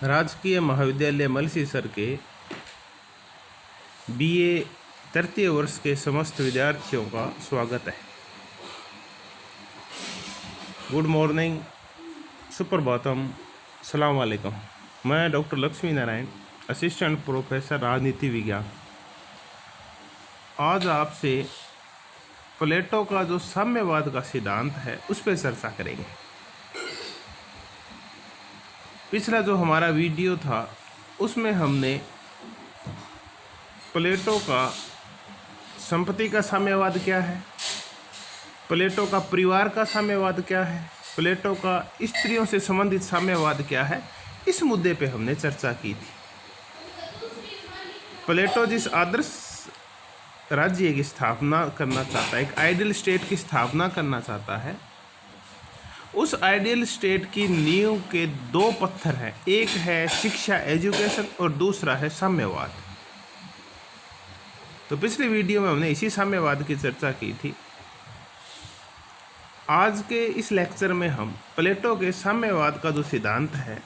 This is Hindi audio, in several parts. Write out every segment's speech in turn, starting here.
राजकीय महाविद्यालय मलसीसर के बीए तृतीय वर्ष के समस्त विद्यार्थियों का स्वागत है। गुड मॉर्निंग, सुप्रभातम, सलाम वालेकुम। मैं doctor Lakshmi Narayan, assistant professor राजनीति विज्ञान, आज आपसे प्लेटो का जो साम्यवाद का सिद्धांत है उस पर चर्चा करेंगे। पिछला जो हमारा वीडियो था उसमें हमने प्लेटो का संपत्ति का साम्यवाद क्या है, प्लेटो का परिवार का साम्यवाद क्या है, प्लेटो का स्त्रियों से संबंधित साम्यवाद क्या है, इस मुद्दे पे हमने चर्चा की थी। प्लेटो जिस आदर्श राज्य की स्थापना करना चाहता है, एक आइडियल स्टेट की स्थापना करना चाहता है, उस आइडियल स्टेट की नींव के दो पत्थर हैं। एक है शिक्षा, एजुकेशन, और दूसरा है साम्यवाद। तो पिछले वीडियो में हमने इसी साम्यवाद की चर्चा की थी। आज के इस लेक्चर में हम प्लेटो के साम्यवाद का जो सिद्धांत है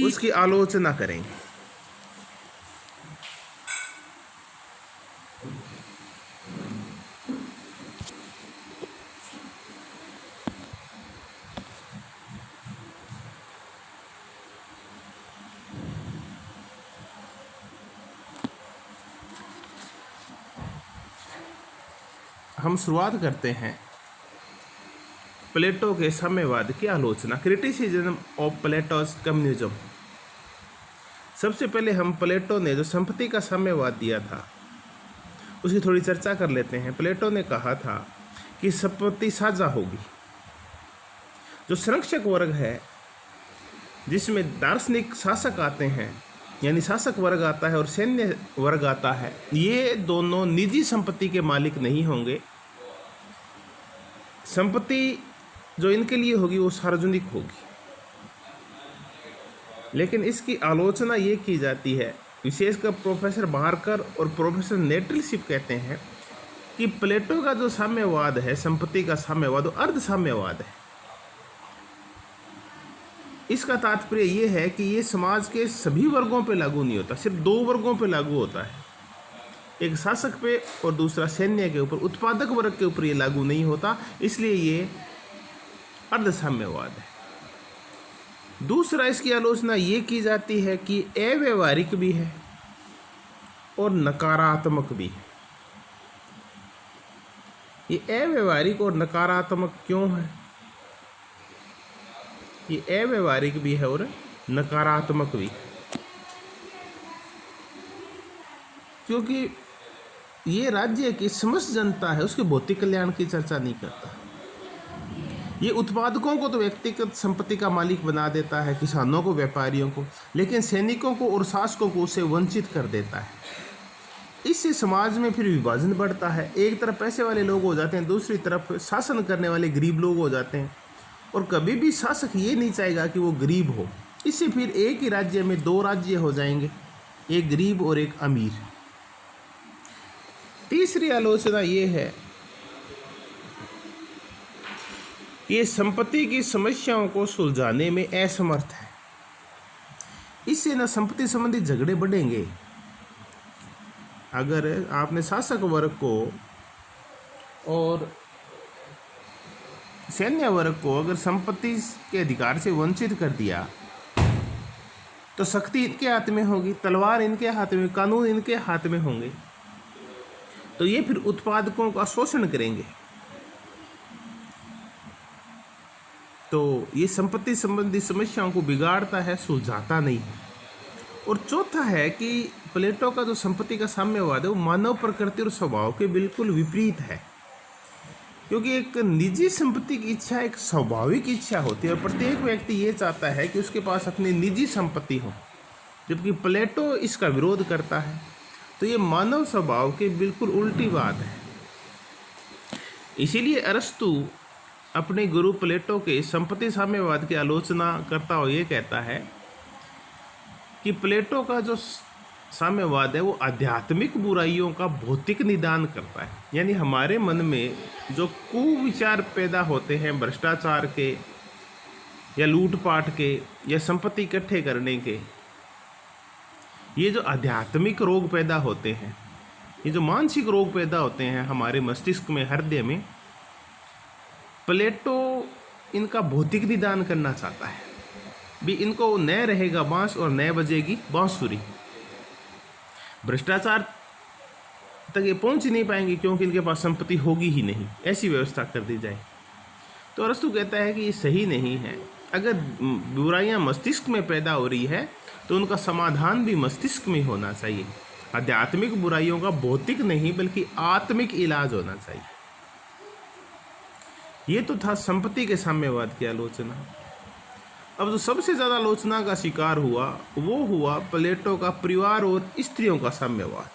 उसकी आलोचना करेंगे। हम शुरुआत करते हैं प्लेटो के साम्यवाद की आलोचना, क्रिटिसिज्म ऑफ प्लेटोस कम्युनिज्म। सबसे पहले हम प्लेटो ने जो संपत्ति का साम्यवाद दिया था उसकी थोड़ी चर्चा कर लेते हैं। प्लेटो ने कहा था कि संपत्ति साझा होगी। जो संरक्षक वर्ग है, जिसमें दार्शनिक शासक आते हैं, यानी शासक वर्ग आता है और सैन्य वर्ग आता है, ये दोनों निजी संपत्ति के मालिक नहीं होंगे। संपत्ति जो इनके लिए होगी वो सार्वजनिक होगी। लेकिन इसकी आलोचना ये की जाती है, विशेषकर प्रोफेसर बारकर और प्रोफेसर नेटलशिप कहते हैं कि प्लेटो का जो साम्यवाद है, संपत्ति का साम्यवाद, वो अर्ध साम्यवाद है। इसका तात्पर्य ये है कि ये समाज के सभी वर्गों पे लागू नहीं होता, सिर्फ दो वर्गों पे लागू होता है, एक शासक पे और दूसरा सैन्य के ऊपर, उत्पादक वर्ग के ऊपर ये लागू नहीं होता, इसलिए ये अर्ध साम्यवाद है। दूसरा, इसकी आलोचना ये की जाती है कि अव्यवहारिक भी है और नकारात्मक भी है। ये अव्यवहारिक और नकारात्मक क्यों है? ये अव्यवहारिक भी है और नकारात्मक भी, क्योंकि ये राज्य की समस्त जनता है, उसके भौतिक कल्याण की चर्चा नहीं करता। ये उत्पादकों को तो व्यक्तिगत संपत्ति का मालिक बना देता है, किसानों को, व्यापारियों को, लेकिन सैनिकों को और शासकों को उससे वंचित कर देता है। इससे समाज में फिर विभाजन बढ़ता है। एक तरफ पैसे वाले लोग हो जाते हैं, दूसरी तरफ शासन करने वाले गरीब लोग हो जाते हैं, और कभी भी शासक ये नहीं चाहेगा कि वो गरीब हो। इससे फिर एक ही राज्य में दो राज्य हो जाएंगे, एक गरीब और एक अमीर। तीसरी आलोचना ये है कि ये संपत्ति की समस्याओं को सुलझाने में असमर्थ है। इससे न संपत्ति संबंधी झगड़े बढ़ेंगे। अगर आपने शासक वर्ग को और सैन्य वर्ग को अगर संपत्ति के अधिकार से वंचित कर दिया तो शक्ति इनके हाथ में होगी, तलवार इनके हाथ में, कानून इनके हाथ में होंगे, तो ये फिर उत्पादकों का शोषण करेंगे। तो ये संपत्ति संबंधी समस्याओं को बिगाड़ता है, सुलझाता नहीं है। और चौथा है कि प्लेटो का जो संपत्ति का साम्यवाद है वो मानव प्रकृति और स्वभाव के बिल्कुल विपरीत है, क्योंकि एक निजी संपत्ति की इच्छा एक स्वाभाविक इच्छा होती है और प्रत्येक व्यक्ति ये चाहता है कि उसके पास अपनी निजी संपत्ति हो, जबकि प्लेटो इसका विरोध करता है। तो ये मानव स्वभाव के बिल्कुल उल्टी बात है। इसीलिए अरस्तु अपने गुरु प्लेटो के संपत्ति साम्यवाद की आलोचना करता हुआ ये कहता है कि प्लेटो का जो साम्यवाद है वो आध्यात्मिक बुराइयों का भौतिक निदान करता है। यानी हमारे मन में जो कुविचार पैदा होते हैं भ्रष्टाचार के, या लूटपाट के या संपत्ति इकट्ठे करने के, ये जो आध्यात्मिक रोग पैदा होते हैं, ये जो मानसिक रोग पैदा होते हैं हमारे मस्तिष्क में, हृदय में, प्लेटो इनका भौतिक निदान करना चाहता है भी। इनको न रहेगा बांस और न बजेगी बांसुरी। भ्रष्टाचार तक ये पहुंच ही नहीं पाएंगे क्योंकि इनके पास संपत्ति होगी ही नहीं, ऐसी व्यवस्था कर दी जाए। तो अरस्तु कहता है कि ये सही नहीं है। अगर बुराइयां मस्तिष्क में पैदा हो रही है तो उनका समाधान भी मस्तिष्क में होना चाहिए। आध्यात्मिक बुराइयों का भौतिक नहीं बल्कि आत्मिक इलाज होना चाहिए। ये तो था संपत्ति के साम्यवाद की आलोचना। अब जो सबसे ज़्यादा आलोचना का शिकार हुआ वो हुआ प्लेटो का परिवार और स्त्रियों का साम्यवाद।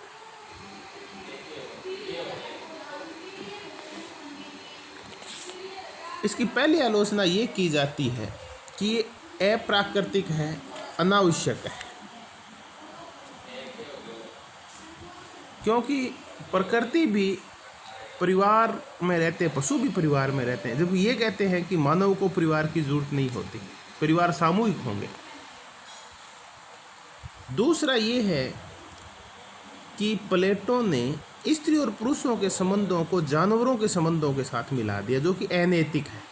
इसकी पहली आलोचना ये की जाती है कि ये अप्राकृतिक है, अनावश्यक है, क्योंकि प्रकृति भी परिवार में रहते हैं, पशु भी परिवार में रहते हैं। जब ये कहते हैं कि मानव को परिवार की जरूरत नहीं होती, परिवार सामूहिक होंगे। दूसरा ये है कि प्लेटो ने स्त्री और पुरुषों के संबंधों को जानवरों के संबंधों के साथ मिला दिया, जो कि अनैतिक है।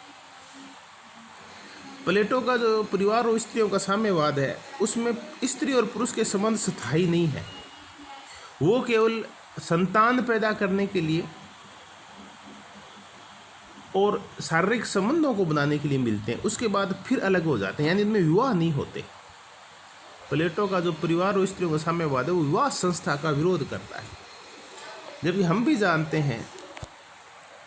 प्लेटो का जो परिवार और स्त्रियों का साम्यवाद है उसमें स्त्री और पुरुष के संबंध स्थायी नहीं है, वो केवल संतान पैदा करने के लिए और शारीरिक संबंधों को बनाने के लिए मिलते हैं, उसके बाद फिर अलग हो जाते हैं, यानी इनमें विवाह नहीं होते। प्लेटो का जो परिवार और स्त्रियों का साम्यवाद है वो विवाह संस्था का विरोध करता है, जबकि हम भी जानते हैं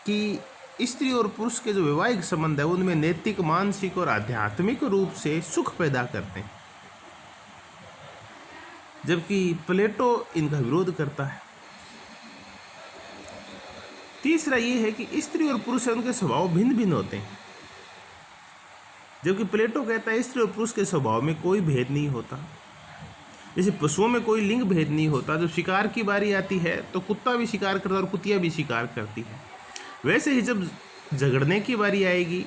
कि स्त्री और पुरुष के जो वैवाहिक संबंध है उनमें नैतिक, मानसिक और आध्यात्मिक रूप से सुख पैदा करते हैं, जबकि प्लेटो इनका विरोध करता है। तीसरा ये है कि स्त्री और पुरुष उनके स्वभाव भिन्न भिन्न होते हैं, जबकि प्लेटो कहता है स्त्री और पुरुष के स्वभाव में कोई भेद नहीं होता। जैसे पशुओं में कोई लिंग भेद नहीं होता, जब शिकार की बारी आती है तो कुत्ता भी शिकार करता है और कुतिया भी शिकार करती है, वैसे ही जब झगड़ने की बारी आएगी,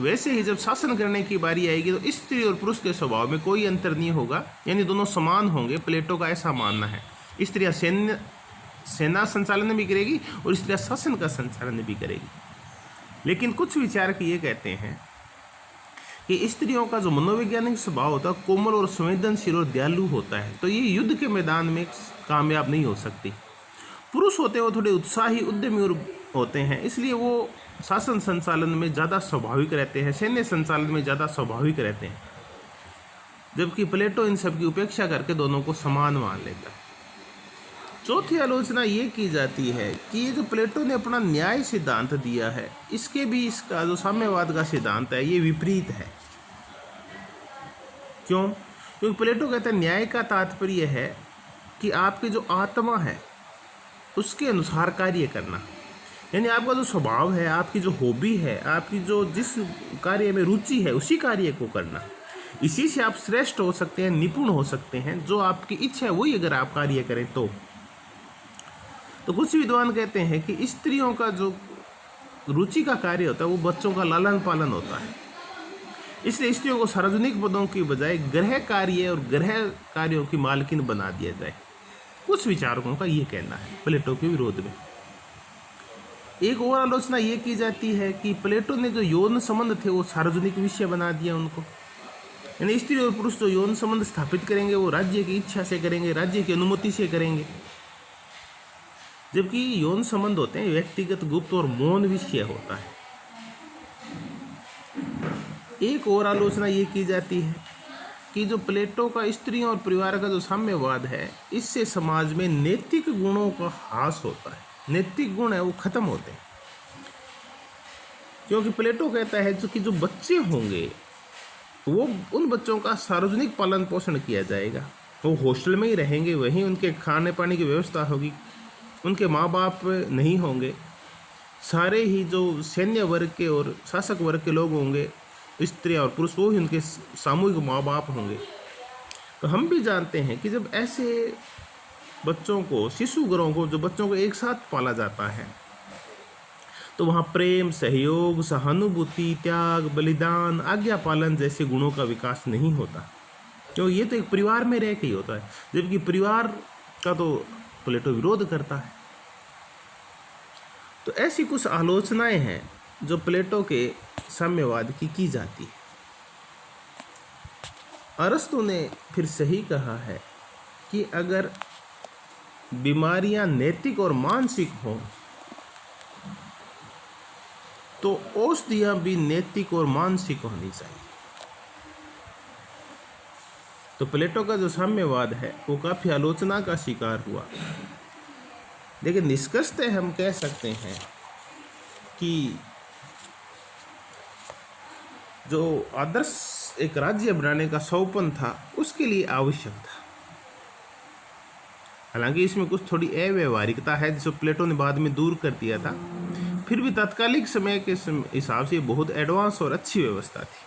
वैसे ही जब शासन करने की बारी आएगी तो स्त्री और पुरुष के स्वभाव में कोई अंतर नहीं होगा, यानी दोनों समान होंगे। प्लेटो का ऐसा मानना है। स्त्रियाँ सेना संचालन भी करेगी और स्त्रियाँ शासन का संचालन भी करेगी। लेकिन कुछ विचारक ये कहते हैं कि स्त्रियों का जो मनोवैज्ञानिक स्वभाव होता है कोमल और संवेदनशील और दयालु होता है, तो ये युद्ध के मैदान में कामयाब नहीं हो सकती। पुरुष होते हैं वो थोड़े उत्साही, उद्यमी और होते हैं, इसलिए वो शासन संचालन में ज़्यादा स्वाभाविक रहते हैं, सैन्य संचालन में ज़्यादा स्वाभाविक रहते हैं, जबकि प्लेटो इन सब की उपेक्षा करके दोनों को समान मान लेता है। चौथी आलोचना ये की जाती है कि ये जो प्लेटो ने अपना न्याय सिद्धांत दिया है, इसके भी इसका जो साम्यवाद का सिद्धांत है ये विपरीत है। क्यों? क्योंकि प्लेटो कहता है न्याय का तात्पर्य है कि आपकी जो आत्मा है उसके अनुसार कार्य करना, यानी आपका जो स्वभाव है, आपकी जो हॉबी है, आपकी जो जिस कार्य में रुचि है उसी कार्य को करना। इसी से आप श्रेष्ठ हो सकते हैं, निपुण हो सकते हैं। जो आपकी इच्छा है वही अगर आप कार्य करें तो कुछ विद्वान कहते हैं कि स्त्रियों का जो रुचि का कार्य होता है वो बच्चों का लालन पालन होता है, इसलिए स्त्रियों को सार्वजनिक पदों की बजाय गृह कार्य और गृह कार्यों की मालकिन बना दिया जाए। कुछ विचारकों का ये कहना है प्लेटो के विरोध में। एक और आलोचना ये की जाती है कि प्लेटो ने जो यौन संबंध थे वो सार्वजनिक विषय बना दिया उनको, यानी स्त्री और पुरुष जो यौन संबंध स्थापित करेंगे वो राज्य की इच्छा से करेंगे, राज्य की अनुमति से करेंगे, जबकि यौन संबंध होते हैं व्यक्तिगत, गुप्त और मौन विषय होता है। एक और आलोचना ये की जाती है कि जो प्लेटो का स्त्रियों और परिवार का जो साम्यवाद है इससे समाज में नैतिक गुणों का ह्रास होता है, नैतिक गुण है वो खत्म होते हैं। क्योंकि प्लेटो कहता है कि जो बच्चे होंगे वो उन बच्चों का सार्वजनिक पालन पोषण किया जाएगा, वो हॉस्टल में ही रहेंगे, वहीं उनके खाने पानी की व्यवस्था होगी, उनके माँ बाप नहीं होंगे, सारे ही जो सैन्य वर्ग के और शासक वर्ग के लोग होंगे, स्त्रियाँ और पुरुष, वो ही उनके सामूहिक माँ बाप होंगे। तो हम भी जानते हैं कि जब ऐसे बच्चों को, शिशु गृहों को, जो बच्चों को एक साथ पाला जाता है, तो वहाँ प्रेम, सहयोग, सहानुभूति, त्याग, बलिदान, आज्ञा पालन जैसे गुणों का विकास नहीं होता, क्यों ये तो एक परिवार में रह के ही होता है, जबकि परिवार का तो प्लेटो विरोध करता है। तो ऐसी कुछ आलोचनाएं हैं जो प्लेटो के साम्यवाद की जाती है। अरस्तु ने फिर सही कहा है कि अगर बीमारियां नैतिक और मानसिक हों तो औषधियां भी नैतिक और मानसिक होनी चाहिए। तो प्लेटो का जो साम्यवाद है वो काफ़ी आलोचना का शिकार हुआ, लेकिन निष्कर्षतः हम कह सकते हैं कि जो आदर्श एक राज्य बनाने का सौपन था उसके लिए आवश्यक था। हालांकि इसमें कुछ थोड़ी अव्यवहारिकता है जिसे प्लेटो ने बाद में दूर कर दिया था, फिर भी तत्कालिक समय के हिसाब से बहुत एडवांस और अच्छी व्यवस्था थी,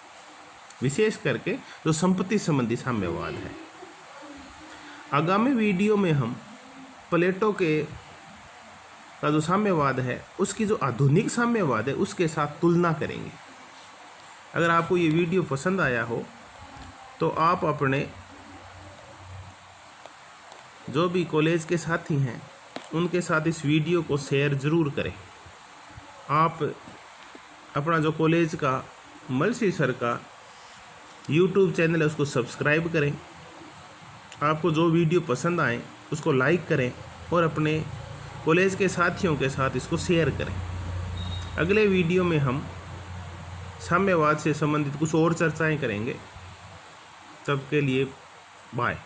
विशेष करके जो संपत्ति संबंधी साम्यवाद है। आगामी वीडियो में हम प्लेटो का जो साम्यवाद है उसकी जो आधुनिक साम्यवाद है उसके साथ तुलना करेंगे। अगर आपको ये वीडियो पसंद आया हो तो आप अपने जो भी कॉलेज के साथी हैं उनके साथ इस वीडियो को शेयर ज़रूर करें। आप अपना जो कॉलेज का मलसी सर का यूट्यूब चैनल है उसको सब्सक्राइब करें। आपको जो वीडियो पसंद आए उसको लाइक करें और अपने कॉलेज के साथियों के साथ इसको शेयर करें। अगले वीडियो में हम साम्यवाद से संबंधित कुछ और चर्चाएं करेंगे। सबके लिए बाय।